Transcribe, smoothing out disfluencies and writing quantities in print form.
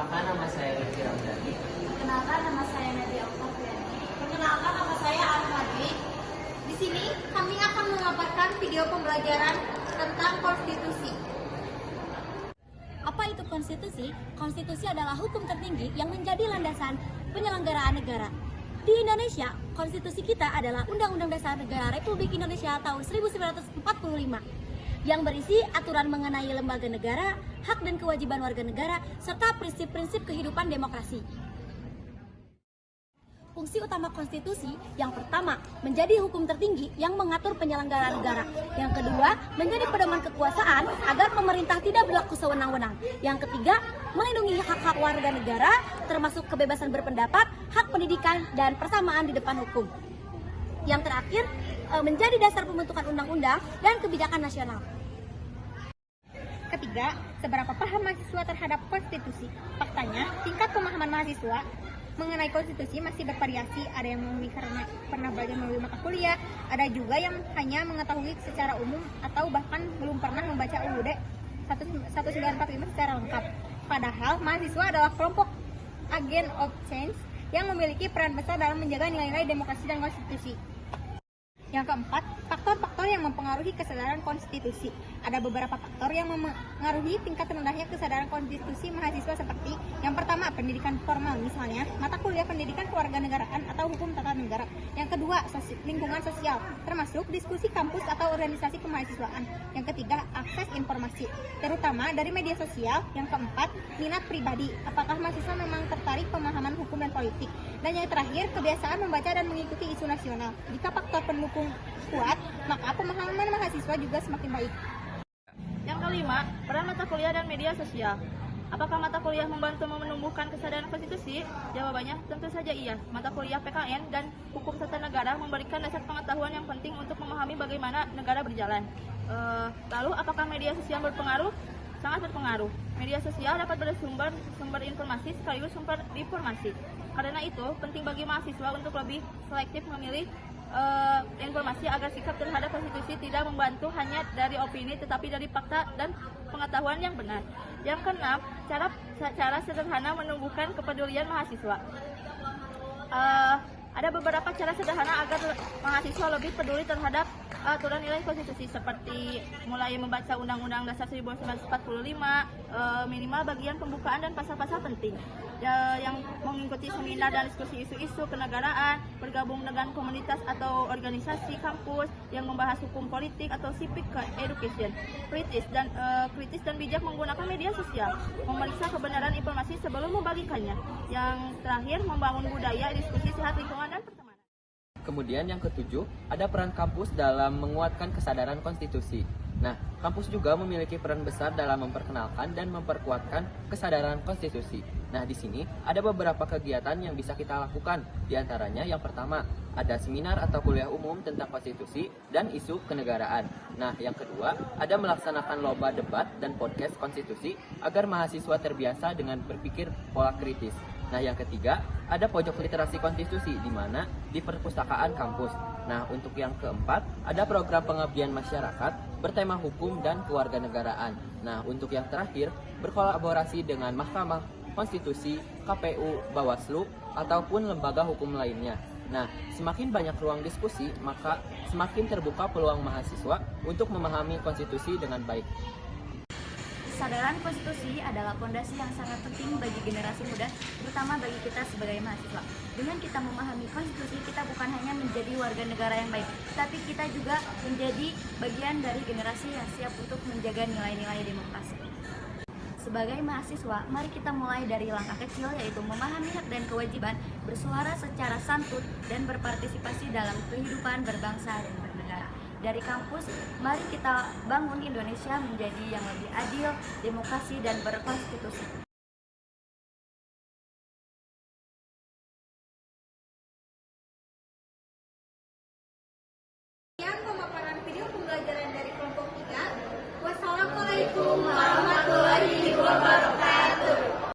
Perkenalkan, nama saya Rizky Ramdhani. Perkenalkan, nama saya Nadia Oktaviani. Perkenalkan, nama saya Ahmadi. Di sini kami akan memaparkan video pembelajaran tentang konstitusi. Apa itu konstitusi? Konstitusi adalah hukum tertinggi yang menjadi landasan penyelenggaraan negara. Di Indonesia, konstitusi kita adalah Undang-Undang Dasar Negara Republik Indonesia tahun 1945 yang berisi aturan mengenai lembaga negara, hak dan kewajiban warga negara, serta prinsip-prinsip kehidupan demokrasi. Fungsi utama konstitusi yang pertama, menjadi hukum tertinggi yang mengatur penyelenggaraan negara. Yang kedua, menjadi pedoman kekuasaan agar pemerintah tidak berlaku sewenang-wenang. Yang ketiga, melindungi hak-hak warga negara, termasuk kebebasan berpendapat, hak pendidikan, dan persamaan di depan hukum. Yang terakhir, menjadi dasar pembentukan undang-undang dan kebijakan nasional. Ketiga, seberapa paham mahasiswa terhadap konstitusi? Faktanya, tingkat pemahaman mahasiswa mengenai konstitusi masih bervariasi. Ada yang memahami karena pernah belajar melalui mata kuliah, ada juga yang hanya mengetahui secara umum atau bahkan belum pernah membaca UUD 1945 secara lengkap. Padahal mahasiswa adalah kelompok agent of change yang memiliki peran besar dalam menjaga nilai-nilai demokrasi dan konstitusi. Yang keempat, faktor-faktor yang mempengaruhi kesadaran konstitusi. Ada beberapa faktor yang mempengaruhi tingkat rendahnya kesadaran konstitusi mahasiswa seperti yang pertama, pendidikan formal, misalnya mata kuliah pendidikan kewarganegaraan atau hukum tata negara. Yang kedua, lingkungan sosial, termasuk diskusi kampus atau organisasi kemahasiswaan. Yang ketiga, akses informasi, terutama dari media sosial. Yang keempat, minat pribadi, apakah mahasiswa memang tertarik pemahaman hukum dan politik. Dan yang terakhir, kebiasaan membaca dan mengikuti isu nasional. Jika faktor pendukung kuat, maka pemahaman mahasiswa juga semakin baik. Yang kelima, peran mata kuliah dan media sosial. Apakah mata kuliah membantu menumbuhkan kesadaran konstitusi? Jawabannya tentu saja iya. Mata kuliah PKN dan hukum tata negara memberikan dasar pengetahuan yang penting untuk memahami bagaimana negara berjalan. Lalu apakah media sosial berpengaruh? Sangat berpengaruh. Media sosial dapat bersumber informasi sekaligus sumber informasi. Karena itu, penting bagi mahasiswa untuk lebih selektif memilih informasi agar sikap terhadap konstitusi tidak membantu hanya dari opini tetapi dari fakta dan pengetahuan yang benar. Yang keenam, cara sederhana menumbuhkan kepedulian mahasiswa. Ada beberapa cara sederhana agar mahasiswa lebih peduli terhadap aturan nilai konstitusi seperti mulai membaca Undang-Undang Dasar 1945, minimal bagian pembukaan dan pasal-pasal penting, yang mengikuti seminar dan diskusi isu-isu kenegaraan, bergabung dengan komunitas atau organisasi kampus yang membahas hukum politik atau civic education, kritis dan bijak menggunakan media sosial, memeriksa kebenaran informasi sebelum membagikannya. Yang terakhir, membangun budaya diskusi sehat lingkungan dan pertemanan. Kemudian yang ketujuh, ada peran kampus dalam menguatkan kesadaran konstitusi. Nah, kampus juga memiliki peran besar dalam memperkenalkan dan memperkuatkan kesadaran konstitusi. Nah, di sini ada beberapa kegiatan yang bisa kita lakukan. Di antaranya yang pertama, ada seminar atau kuliah umum tentang konstitusi dan isu kenegaraan. Nah, yang kedua, ada melaksanakan lomba debat dan podcast konstitusi agar mahasiswa terbiasa dengan berpikir pola kritis. Nah, yang ketiga, ada pojok literasi konstitusi di mana di perpustakaan kampus. Nah, untuk yang keempat, ada program pengabdian masyarakat bertema hukum dan kewarganegaraan. Nah, untuk yang terakhir, berkolaborasi dengan Mahkamah Konstitusi, KPU, Bawaslu, ataupun lembaga hukum lainnya. Nah, semakin banyak ruang diskusi, maka semakin terbuka peluang mahasiswa untuk memahami konstitusi dengan baik. Kesadaran konstitusi adalah fondasi yang sangat penting bagi generasi muda, terutama bagi kita sebagai mahasiswa. Dengan kita memahami konstitusi, kita bukan hanya menjadi warga negara yang baik, tapi kita juga menjadi bagian dari generasi yang siap untuk menjaga nilai-nilai demokrasi. Sebagai mahasiswa, mari kita mulai dari langkah kecil, yaitu memahami hak dan kewajiban, bersuara secara santun, dan berpartisipasi dalam kehidupan berbangsa dan bernegara. Dari kampus, mari kita bangun Indonesia menjadi yang lebih adil, demokrasi, dan berkonstitusi.